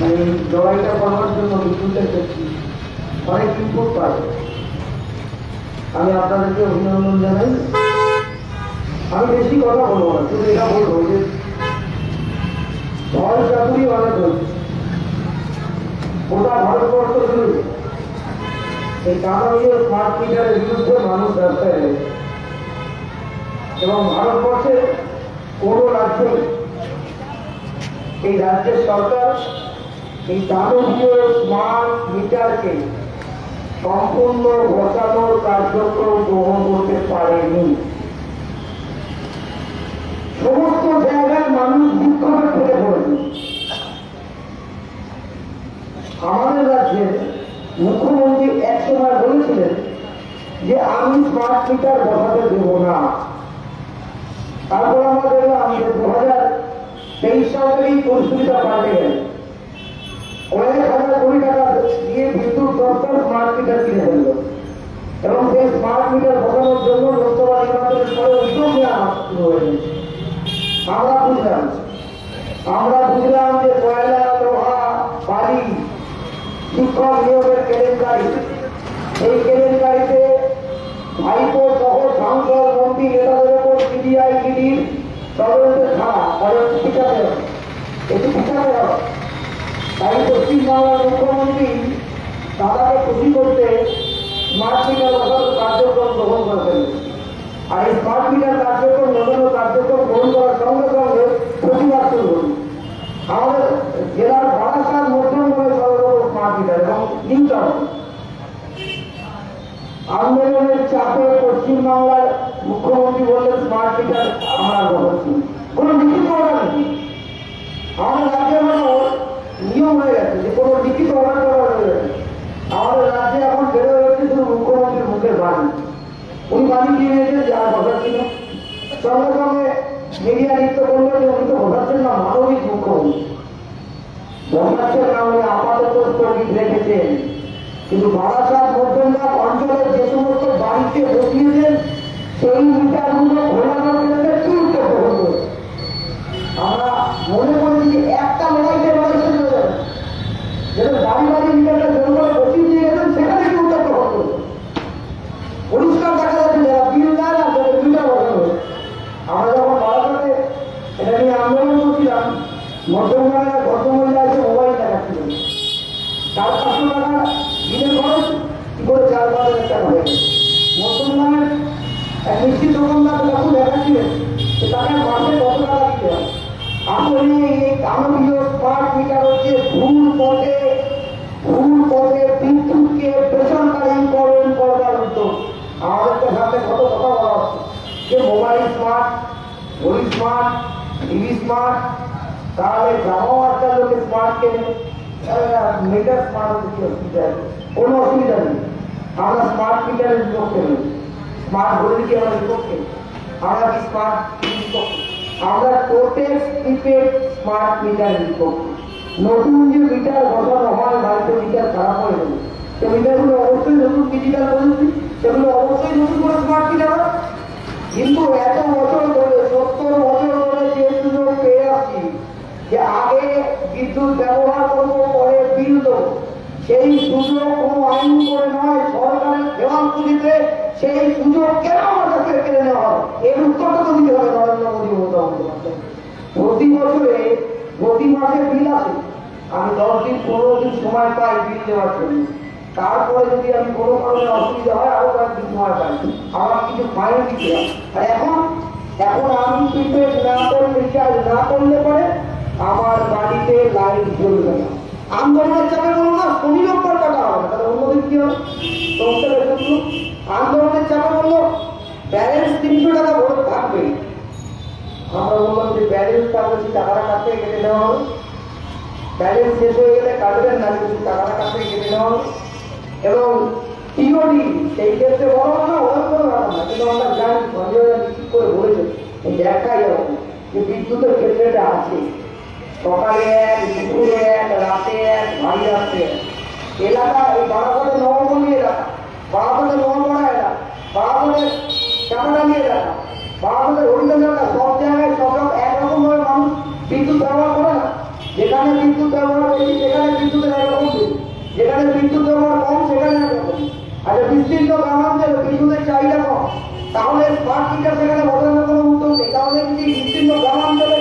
মানে লড়াইটা করার জন্য বিদ্যুতের ক্ষেত্রে অনেক ইনপুট পাবে। আমি আপনাদেরকে অভিনন্দন জানাই। আমি বেশি কথা বলবো না, শুধু এটা বলবো যে ভয় চাকুরি অনেক হয়েছে গোটা ভারতবর্ষ জুড়ে। এই কারণীয় স্মার্ট মিটারের বিরুদ্ধে মানুষ রাস্তায় রয়েছে এবং ভারতবর্ষের কোনো রাজ্যে এই রাজ্যের সরকার এই দানবীয় স্মার্ট মিটারকে সম্পূর্ণ বসানোর কার্যক্রম গ্রহণ করতে পারেনি। সমস্ত জায়গায় মানুষ বিক্ষোভে ফেলে পড়েছে। আমাদের রাজ্যে মুখ্যমন্ত্রী এক সময় বলেছিলেন যে আমি স্মার্ট মিটার বসাতে দেব না। তারপর আমরা দেখলাম যে 2023 সাল থেকেই পরিস্থিতিটা পাল্টে গেল। কয়েক হাজার কোটি টাকা দিয়ে বিদ্যুৎ দপ্তর স্মার্ট মিটার কিনে ফেলল এবং সেই স্মার্ট মিটার বসানোর জন্য লোকসভা নির্বাচনের পরে উদ্যোগ নেওয়া শুরু হয়েছে। আমরা বুঝলাম যে কয়লা, লোহা, বালি, শিক্ষক নিয়োগের কেলেঙ্কারি, এই কেলেঙ্কারিতে ভাইপো সহ সাংসদ, মন্ত্রী, নেতাদের উপর সিবিআই, ইডির তদন্তের ছাড়া কারণ শিক্ষাতে এটি শিক্ষাতে হবে। তাই পশ্চিমবাংলার মুখ্যমন্ত্রী দাদাকে খুশি করতে স্মার্ট মিটার বসানোর কার্যক্রম গ্রহণ করে ফেলেছে। আর এই স্মার্ট মিটার কার্যক্রম বসানোর কার্যক্রম গ্রহণ করার সঙ্গে সঙ্গে প্রতিবাদ শুরু হল। আমাদের জেলার বারাসাত মধ্যমগ্রামে সর্বপ্রথম স্মার্ট মিটার এবং নিউটাউন আন্দোলনের চাপে পশ্চিমবাংলার মুখ্যমন্ত্রী বললেন স্মার্ট মিটার আমরা বসাচ্ছি। কোনো লিখিত অর্ডার নেই। আমাদের রাজ্যে নিয়ম হয়ে গেছে যে কোনো লিখিত অর্ডার করা হয়ে গেছে। আমাদের রাজ্যে এখন বেড়ে হয়েছে শুধু মুখ্যমন্ত্রীর মুখের বাণী। উনি বাণী দিয়ে নিয়েছেন যে আর বসাচ্ছি না। সঙ্গে সঙ্গে মিডিয়া নৃত্য করলো যে উনি তো বসাচ্ছেন না, মানবিক মুখ্যমন্ত্রী বসাচ্ছেন না, উনি আপাতত স্থগিত রেখেছেন। কিন্তু বারাসাত মধ্যমগ্রাম অঞ্চলের যে সমস্ত বাড়িতে বসিয়েছেন সেই মিটারগুলো ঘোরানোর ক্ষেত্রে কি উত্তর গ্রহণ করবে? আমরা মনে করি যে একটা লড়াইতে লড়াই শেষ হয়ে যাবে, যেটা বাড়ি বাড়ি মিটারটা জোর করে বসিয়ে দিয়ে গেছেন সেখানে কি উত্তর গ্রহণ করবে? পরিষ্কার দেখা যাচ্ছে যারা বিল দেয় না তাদের মিটার বসানো হয়েছে। আমরা যখন বারাসাতে এটা নিয়ে আন্দোলন করছিলাম, মধ্যমগ্রামের ভদ্রমহিলা এসে মোবাইল দেখাচ্ছিল 400-500 টাকা দিনের খরচ কি করে 4-5 হাজার টাকা হয়ে গেছে। মধ্যমগ্রামের মিষ্টি দোকানদার যখন দেখাচ্ছিলেন যে তাকে মাসে কত টাকা দিতে হয়। আসলে এই দানবীয় স্মার্ট মিটার হচ্ছে ভুল পথে বিদ্যুৎকে বেসরকারীকরণ করবার উদ্যোগ। আমাদেরকে সাথে কত কথা বলা হচ্ছে যে মোবাইল স্মার্ট, ঘড়ি স্মার্ট, টিভি স্মার্ট, তাহলে গ্রামও একটা লোকে স্মার্ট কেনে মিটার স্মার্ট হচ্ছে কি অসুবিধা আছে? কোনো অসুবিধা নেই। আমরা স্মার্ট মিটারের বিপক্ষে নেই, স্মার্ট ঘড়ি কি আমরা বিপক্ষে, আমরা কি স্মার্ট বিপক্ষে, আমরা টোটাল প্রিপেড স্মার্ট মিটারের বিপক্ষে। নতুন যে মিটার বসানো হয় বাড়িতে মিটার খারাপ হয়ে যাবে, সে মিটারগুলো অবশ্যই নতুন ডিজিটাল প্রযুক্তি, সেগুলো অবশ্যই নতুন করে স্মার্ট মিটার হবে। কিন্তু এত বছর ধরে 70 বছর ধরে যে সুযোগ পেয়ে আসছি যে আগে বিদ্যুৎ ব্যবহার করবো পরে বিল দেবো, সেই সুযোগ কোনো আইন করে নয়, সরকারের দেওয়াল পুঁজিতে সেই সুযোগ কেন আমার কাছে কেড়ে নেওয়া হয়? এর উত্তরটা তো দিতে হবে নরেন্দ্র মোদী মমতা বন্দ্যোপাধ্যায়। প্রতি বছরে প্রতি মাসে বিল আসে, আমি 10 দিন 15 দিন সময় পাই বিল দেওয়ার জন্য। তারপরে যদি আমি কোনো কারণে অসুবিধা হয় আরো কয়েকদিন সময় পাই, আমার কিছু ফাইন দিতে হয়। আর এখন আমি প্রিপেড না করলে, রিচার্জ না করলে পরে আমার বাড়িতে লাইট জ্বলবে না। আন্দোলনের চাপে বলবো না শনি রোববার কাটা হবে, তাহলে অন্যদিন কি হবে? আন্দোলনের চাপে বললো ব্যালেন্স 300 টাকা ভোট থাকবে। আমরা বললাম যে ব্যালেন্স থাকবে, টাকাটা কাছ থেকে কেটে নেওয়া হবে। ব্যালেন্স শেষ হয়ে গেলে কাটবেন না, কিন্তু টাকাটা কাছ থেকে কেটে নেওয়া হবে। এবং টিওডি সেই ক্ষেত্রে বড় না, ওরা কোনো ব্যাপার না, কিন্তু আমরা জানি সঞ্জয় কি করে বলেছে দেখাই হবে যে বিদ্যুতের ক্ষেত্রে এটা আছে। সকালে এক, দুপুরে এক, রাতে এক, ভারী রাত্রে এক। এলাকা এই বারাসাতে নবমণি এলাকা, বারাসাতে নবমড়া এলাকা, বারাসাতে চাপাডালি এলাকা, বারাসাতে হরিগঞ্জ এলাকা, সব জায়গায় সব একরকম ভাবে মানুষ বিদ্যুৎ ব্যবহার করে না। যেখানে বিদ্যুৎ ব্যবহার বেশি সেখানে বিদ্যুতের একরকম বেশি, যেখানে বিদ্যুৎ ব্যবহার কম সেখানে একরকম। আচ্ছা, বিস্তীর্ণ গ্রামাঞ্চলে বিদ্যুতের চাহিদা কম, তাহলে স্মার্ট মিটার সেখানে বদলানোর কোনো উদ্যোগ নেই। তাহলে যদি বিস্তীর্ণ গ্রামাঞ্চলে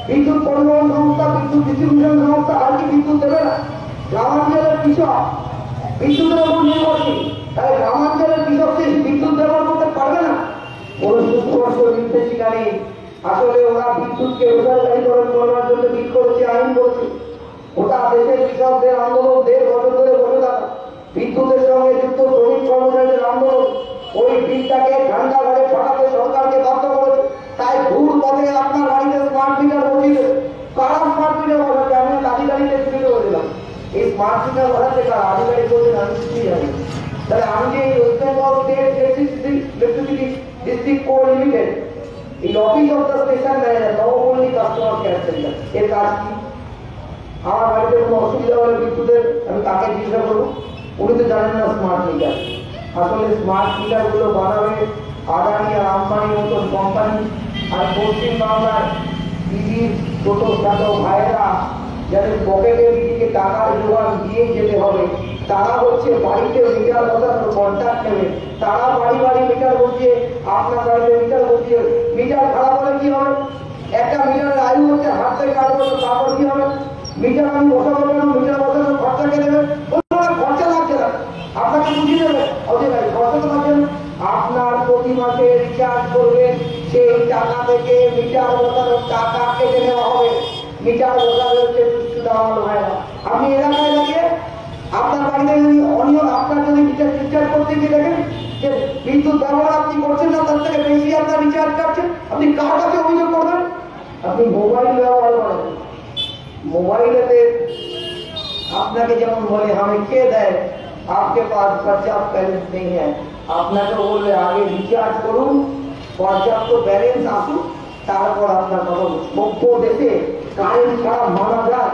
বিদ্যুৎ পরিবহন সংস্থা, বিদ্যুৎ ডিস্ট্রিবিউশন সংস্থা আর কি বিদ্যুৎ দেবে না? গ্রামাঞ্চলের কৃষক বিদ্যুতের উপর নির্ভরশীল, তাহলে গ্রামাঞ্চলের কৃষক বিদ্যুৎ ব্যবহার করতে পারবে না? কোনো সুস্পষ্ট নির্দেশিকা নেই। আসলে ওরা বিদ্যুৎকে বেসরকারীকরণ করার জন্য বিল করেছে, আইন করেছে। ওটা দেশের কৃষকদের আন্দোলন, 1.5 বছর ধরে বসে থাকা বিদ্যুতের সঙ্গে যুক্ত শ্রমিক কর্মচারীদের আন্দোলন, ওই বিলটাকে ঠান্ডা ঘরে পাঠাতে সরকারকে বাধ্য করেছে। তাই ভুল পথে আপনার বাড়িতে স্মার্ট মিটার বসিয়ে দেবে। কারা স্মার্ট মিটার বসাচ্ছে? আমি আধিকারিকদের ছুটে বলেছিলাম, এই স্মার্ট মিটার বসাচ্ছে কারা? আধিকারিক বলছেন আমি কিছুই জানি। তাহলে আমি যে West Bengal state electricity district code limited, এই office of the station manager, Nabapalli customer care centre, এর কাজ কি? আমার বাড়িতে কোনো অসুবিধা হলে বিদ্যুতের আমি তাকে জিজ্ঞাসা করবো, উনি তো জানেন না স্মার্ট মিটার। আসলে স্মার্ট মিটার গুলো বানাবে আদানি আর আম্বানির মতন কোম্পানি। আর পশ্চিম বাংলার দিদির ছোট ছোট ভাইয়েরা যাদের পকেটের দিকে টাকার জোগান দিয়ে যেতে হবে, তারা হচ্ছে বাড়িতে মিটার বসানোর কন্ট্রাক্ট নেবে। তারা বাড়ি বাড়ি মিটার বসিয়ে, আপনার বাড়িতে মিটার বসিয়ে, মিটার খারাপ হলে কি হবে? একটা মিটারের আয়ু হচ্ছে হাত থেকে 8 বছর, তারপর কি হবে? মিটার আমি বসাবো কেন? মিটার বসানোর খরচা কে দেবে? খরচা লাগছে না, আপনাকে বুঝিয়ে দেবে খরচা তো লাগছে না। আপনার প্রতি মাসে রিচার্জ করবেন, সেই টাকা থেকে মিটার বসানোর টাকা কেটে নেওয়া হবে। মিটার বসানো হচ্ছে দেওয়া হয় না। আপনি এলাকায় লাগিয়ে আপনার বাড়িতে যদি অনিয়ম, আপনার যদি রিচার্জ করতে গিয়ে দেখেন যে বিদ্যুৎ ব্যবহার আপনি করছেন না, তার থেকে বেশি আপনার রিচার্জ কাটছেন, আপনি কার কাছে অভিযোগ করবেন? আপনি মোবাইল ব্যবহার করেন, মোবাইলেতে আপনাকে যেমন বলে हमें खेद है आपके पास पर्याप्त बैलेंस नहीं है, আপনাকে বললে আগে রিচার্জ করুন, পর্যাপ্ত ব্যালেন্স আসুন, তারপর আপনার কথা। সভ্য দেশে কারেন্ট ছাড়া মারা যায়?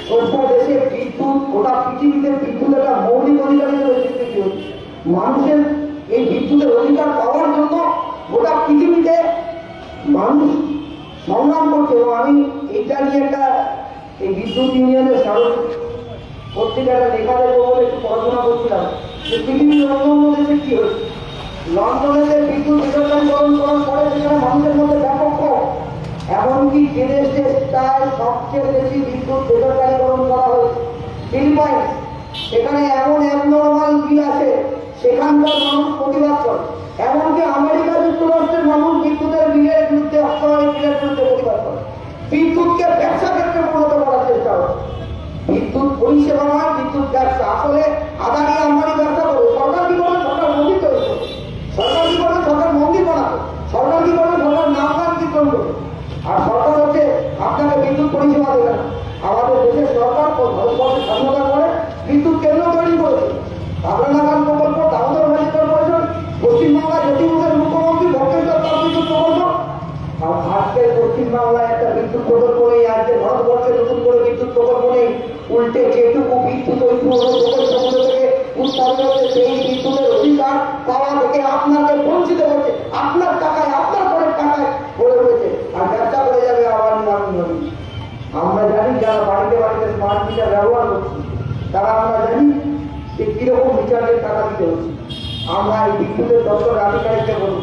সভ্য দেশে বিদ্যুৎ, গোটা পৃথিবীতে বিদ্যুৎ একটা মৌলিক অধিকার হিসেবে স্বীকৃতি হচ্ছে। মানুষের এই বিদ্যুতের অধিকার পাওয়ার জন্য গোটা পৃথিবীতে মানুষ সংগ্রাম করছে। এবং আমি এটা নিয়ে একটা এই বিদ্যুৎ ইউনিয়নের স্মারক পত্রিকাটা লেখা দেবো বলে একটু পড়াশোনা করছিলাম যে পৃথিবীর অন্যান্য দেশে কি হচ্ছে। লন্ডনেতে বিদ্যুৎ বেসরকারীকরণ করার পরে সেখানে মানুষের মধ্যে ব্যাপক ক্ষোভ। এমনকি যে দেশটায় সবচেয়ে বেশি বিদ্যুৎ বেসরকারীকরণ করা হয়েছে, ফিলিপাইন্স, সেখানে এমন অ্যাবনর্মাল বিল আছে, সেখানকার মানুষ প্রতিবাদ করে। এমনকি আমেরিকা যুক্তরাষ্ট্রের মানুষ বিদ্যুতের বিলের বিরুদ্ধে, অস্বাভাবিক বিলের বিরুদ্ধে প্রতিবাদ করে। বিদ্যুৎকে ব্যবসা ক্ষেত্রে পরিণত করার চেষ্টা হচ্ছে। বিদ্যুৎ পরিষেবা নয়, বিদ্যুৎ ব্যবসা। আসলে আদানি আম্বানি ব্যবসা করবে। সরকার কি করবে? সরকার মন্দির তৈরি করবে। সরকার কি করবে? সরকার মন্দির বানাবে। সরকার কি করবে? সরকার নাম গান কীর্তন করবে। আর সরকার হচ্ছে আপনাকে বিদ্যুৎ পরিষেবা দেবে না। আমাদের দেশের সরকার ভারতবর্ষের স্বাধীনতার পরে বিদ্যুৎ কেন্দ্র তৈরি করেছে। কাবরানাগান প্রকল্প, দামোদর ভাই কর্পোরেশন, পশ্চিমবাংলার জ্যোতির্মঠের মুখ্যমন্ত্রী ভট্টাচার্য তার বিদ্যুৎ প্রকল্প। আর আজকে পশ্চিমবাংলায় একটা বিদ্যুৎ প্রকল্প নেই, আজকে ভারতবর্ষে নতুন করে বিদ্যুৎ প্রকল্প নেই। উল্টে যেটুকু বিদ্যুৎ ওই পুরনো প্রকল্পগুলো থেকে উৎপাদন হচ্ছে, সেই বিদ্যুতের অধিকার পাওয়া থেকে আপনাকে বঞ্চিত করছে। আপনার টাকায়, আপনার ঘরের টাকায় গড়ে উঠেছে, আর ব্যবসা করে যাবে আবার নিলামি। আমরা জানি যারা বাড়িতে বাড়িতে স্মার্ট মিটার ব্যবহার করছি, তারা আমরা জানি যে কিরকম রিচার্জের টাকা দিতে হচ্ছে। আমরা এই বিদ্যুতের দপ্তরের আধিকারিককে বলব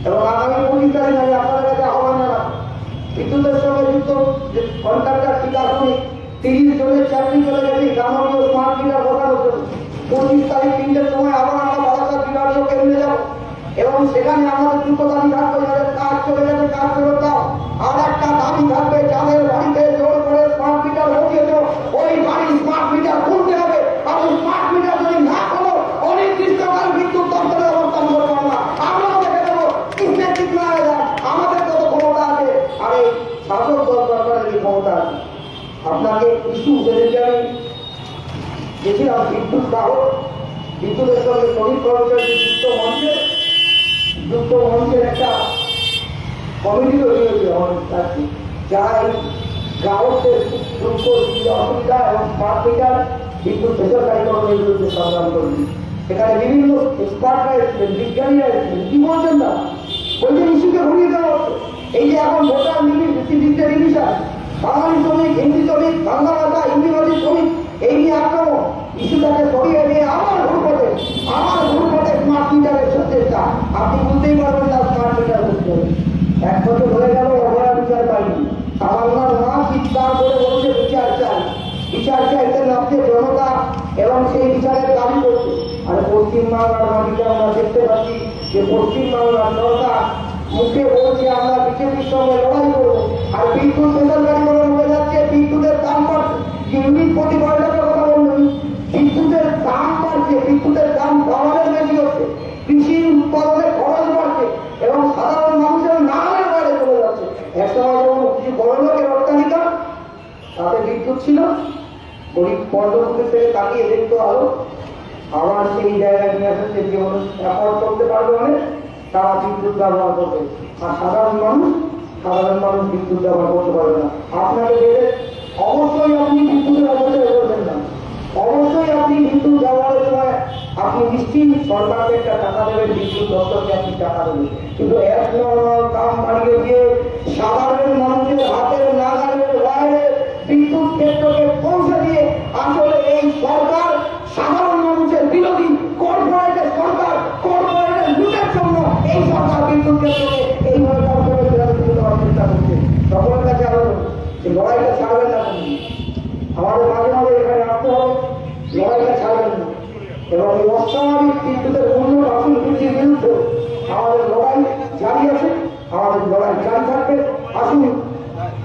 এবং আগামী 25 তারিখ আমি আপনাদের কাছে আহ্বান জানাবো, বিদ্যুতের সঙ্গে যুক্ত যে কন্ট্রাক্টর ঠিকাদার 30 জনের চাকরি চলে গেছে গ্রামীণ স্মার্ট মিটার বসানোর জন্য। 25 তারিখ 3টের সময় আবার আমরা বারাসাত বিভাগীয় কেন্দ্রে যাব এবং সেখানে আমাদের দুটো দাবি থাকবে, যাদের কাজ চলে গেছে কাজ ফেরত দাও। আর একটা দাবি থাকবে, যাদের বাড়িতে জোর করে স্মার্ট মিটার বসিয়েছ ওই বাড়ি স্মার্ট মিটার খুলতে হবে। আর ওই স্মার্ট মিটার যদি না খোলো, অনির্দিষ্টকাল বিদ্যুৎ দপ্তরে অবস্থান করবো আমরা। আমরাও দেখে দেবো কিসে ঠিক না হয়ে যায়, আমাদের কত ক্ষমতা আছে আর এই শাসক দল সরকারের কি ক্ষমতা আছে। আপনাকে কিছু যেদিকে আমি গেছিলাম বিদ্যুৎ গ্রাহক, বিদ্যুতের সঙ্গে শ্রমিক কর্মচারী যুক্ত মঞ্চের একটা কমিটি তৈরি হয়েছে আমাদের কাছে, যারা এই গ্রাহকদের দুঃখ অসুবিধা এবং স্মার্ট মিটার বিদ্যুৎ বেসরকারীকরণের বিরুদ্ধে সংগ্রাম করবে। সেখানে বিভিন্ন এক্সপার্টরা এসেছিলেন, বিজ্ঞানীরা এসেছিলেন। কি বলছেন না? বলছেন ইস্যুকে ঘুরিয়ে দেওয়া হচ্ছে। এই যে এখন ভোটার ডিভিশন, বাঙালি শ্রমিক, হিন্দি শ্রমিক, বাংলা ভাষা, হিন্দি ভাষী শ্রমিক, এই নিয়ে আক্রমণ, ইস্যুটাকে সরিয়ে দিয়ে আমার ঘুরপথে স্মার্ট মিটারের চেষ্টা। আপনি বুঝতেই পারবেন না স্মার্ট মিটার বুঝতে হবে। 1 বছর হয়ে গেল, অবহেলা বিচার পাইনি। বাংলার মা চিৎকার করে বলছে বিচার চাই, বিচার চাইতে নামছে জনতা এবং সেই বিচারের দাবি করছে। আর পশ্চিমবাংলার মাটিতে আমরা দেখতে পাচ্ছি যে পশ্চিমবাংলার সরকার মুখে বলছে আমরা বিজেপির সঙ্গে লড়াই করবো, আর বিদ্যুৎ বেসরকারিকরণ হয়ে যাচ্ছে, বিদ্যুতের দাম বাড়ছে। ইউনিট প্রতি কয় টাকার কথা বলবেন? বিদ্যুতের দাম বাড়ছে, বিদ্যুতের দাম বাড়ানোর বেশি হচ্ছে, কৃষি উৎপাদনের খরচ বাড়ছে এবং সাধারণ মানুষের নামের বাইরে চলে যাচ্ছে। একসময় যেমন কিছু বড় লোকের অট্টালিকা তাতে বিদ্যুৎ ছিল, গরিব পর্যটকদের থেকে তাকিয়ে দেখতে আলো, আবার সেই জায়গায় নিয়ে আসছে যে মানুষ অ্যাফোর্ড করতে পারবে মানে তারা বিদ্যুৎ ব্যবহার করবে, আর সাধারণ মানুষ বিদ্যুৎ ব্যবহার করতে পারবে না। আপনাকে দেখে অবশ্যই আপনি বিদ্যুতের অপচয় করবেন না, অবশ্যই আপনি বিদ্যুৎ ব্যবহারের সময় আপনি নিশ্চিত সরকারকে একটা টাকা দেবেন, বিদ্যুৎ দপ্তরকে আপনি টাকা দেবেন। কিন্তু এক নর্মাল দাম বাড়িয়ে দিয়ে সাধারণ মানুষের হাতের নাগালের বাইরে বিদ্যুৎ ক্ষেত্রকে পৌঁছে দিয়ে আসলে এই সরকার সাধারণ মানুষের বিরোধী, কর্পোরেটের সরকার, কর্পোরেটের লুটের জন্য এই সরকার বিদ্যুৎ ক্ষেত্রকে এইভাবে কর্পোরেট দেওয়ার চেষ্টা করছে। সকলের কাছে আবেদন, এই লড়াইটা ছাড়বেন না, আমাদের মাঝে মাঝে এখানে আসতে হবে, লড়াইটা ছাড়বেন না। এবং এই অস্বাভাবিক বিদ্যুতের মূল্য আসুন বৃদ্ধির বিরুদ্ধে আমাদের লড়াই জারি আছে, আমাদের লড়াই জারি থাকবে। আসুন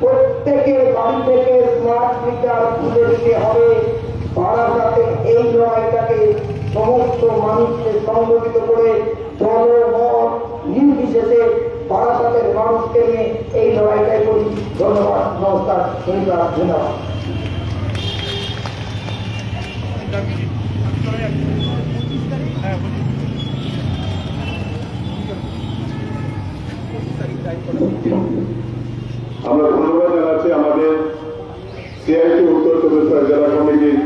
প্রত্যেকে বাড়ি থেকে স্মার্ট মিটার তুলে দিতে হবে, বারাসাতে এই লড়াইটাকে সমস্ত মানুষকে সংগঠিত করে জনমত নির্বিশেষে বারাসাতের মানুষকে নিয়ে এই লড়াইটাই করি। ধন্যবাদ, নমস্কার, ধন্যবাদ। আমরা ধন্যবাদ জানাচ্ছি আমাদের সিআইটি উত্তর চব্বিশ পরগনা জেলা কমিটির